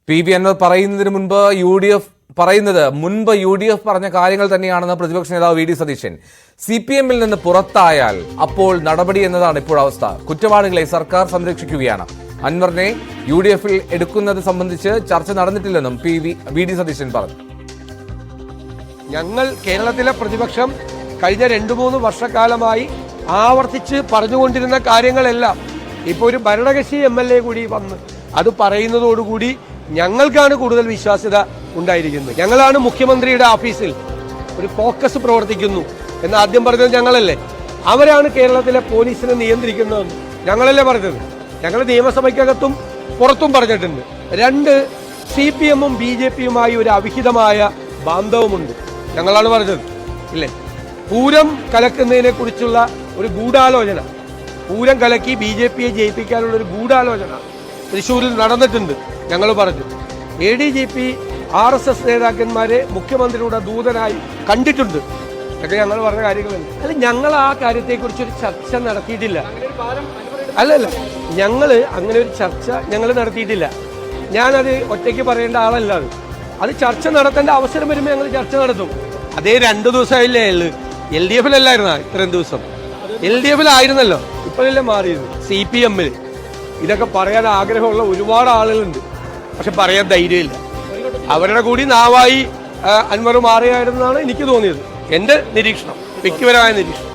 P Anwar പറയുന്നതിന് മുൻപ് U D F പറഞ്ഞ കാര്യങ്ങൾ തന്നെയാണെന്ന് പ്രതിപക്ഷ നേതാവ് വി ഡി സതീശൻ. CPM-ൽ നിന്ന് പുറത്തായാൽ അപ്പോൾ നടപടി എന്നതാണ് ഇപ്പോഴവസ്ഥ. കുറ്റവാളികളെ സർക്കാർ സംരക്ഷിക്കുകയാണ്. അൻവറിനെ UDF-ൽ എടുക്കുന്നത് സംബന്ധിച്ച് ചർച്ച നടന്നിട്ടില്ലെന്നും വി ഡി സതീശൻ പറഞ്ഞു. ഞങ്ങൾ കേരളത്തിലെ പ്രതിപക്ഷം കഴിഞ്ഞ 2-3 വർഷക്കാലമായി ആവർത്തിച്ച് പറഞ്ഞുകൊണ്ടിരുന്ന കാര്യങ്ങളെല്ലാം ഇപ്പോൾ ഒരു ഭരണകക്ഷി MLA കൂടി വന്ന് അത് പറയുന്നതോടുകൂടി ഞങ്ങൾക്കാണ് കൂടുതൽ വിശ്വാസ്യത ഉണ്ടായിരിക്കുന്നത്. ഞങ്ങളാണ് മുഖ്യമന്ത്രിയുടെ ഓഫീസിൽ ഒരു ഫോക്കസ് പ്രവർത്തിക്കുന്നു എന്ന് ആദ്യം പറഞ്ഞത് ഞങ്ങളല്ലേ. അവരാണ് കേരളത്തിലെ പോലീസിനെ നിയന്ത്രിക്കുന്നതെന്ന് ഞങ്ങളല്ലേ പറഞ്ഞത്. ഞങ്ങൾ നിയമസഭയ്ക്കകത്തും പുറത്തും പറഞ്ഞിട്ടുണ്ട്. 2, CPM-ഉം BJP-യുമായി ഒരു അവിഹിതമായ ബാന്ധവമുണ്ട്. ഞങ്ങളാണ് പറഞ്ഞത് ഇല്ലേ. പൂരം കലക്കുന്നതിനെ കുറിച്ചുള്ള ഒരു ഗൂഢാലോചന, പൂരം കലക്കി BJP-യെ ജയിപ്പിക്കാനുള്ള ഒരു ഗൂഢാലോചന തൃശ്ശൂരിൽ നടന്നിട്ടുണ്ട്. ഞങ്ങൾ പറഞ്ഞു ADGP RSS നേതാക്കന്മാരെ മുഖ്യമന്ത്രിയുടെ ദൂതനായി കണ്ടിട്ടുണ്ട്. ഇതൊക്കെ ഞങ്ങൾ പറഞ്ഞ കാര്യങ്ങളല്ല. അല്ല, ഞങ്ങൾ ആ കാര്യത്തെക്കുറിച്ചൊരു ചർച്ച നടത്തിയിട്ടില്ല. അല്ലല്ല, ഞങ്ങൾ അങ്ങനെ ഒരു ചർച്ച ഞങ്ങൾ നടത്തിയിട്ടില്ല. ഞാനത് ഒറ്റയ്ക്ക് പറയേണ്ട ആളല്ല. അത് ചർച്ച നടത്തേണ്ട അവസരം വരുമ്പോൾ ഞങ്ങൾ ചർച്ച നടത്തും. അതേ 2 ദിവസമായില്ലേ ഉള്ളു. LDF-ലല്ലായിരുന്ന ഇത്രയും ദിവസം? LDF-ലായിരുന്നല്ലോ, ഇപ്പോഴല്ലേ മാറിയത് CPM-ൽ. ഇതൊക്കെ പറയാൻ ആഗ്രഹമുള്ള ഒരുപാട് ആളുകളുണ്ട്, പക്ഷെ പറയാൻ ധൈര്യമില്ല. അവരുടെ കൂടി നാവായി അൻവർ മാറിയായിരുന്നാണ് എനിക്ക് തോന്നിയത്. എൻ്റെ നിരീക്ഷണം, വ്യക്തിപരമായ നിരീക്ഷണം.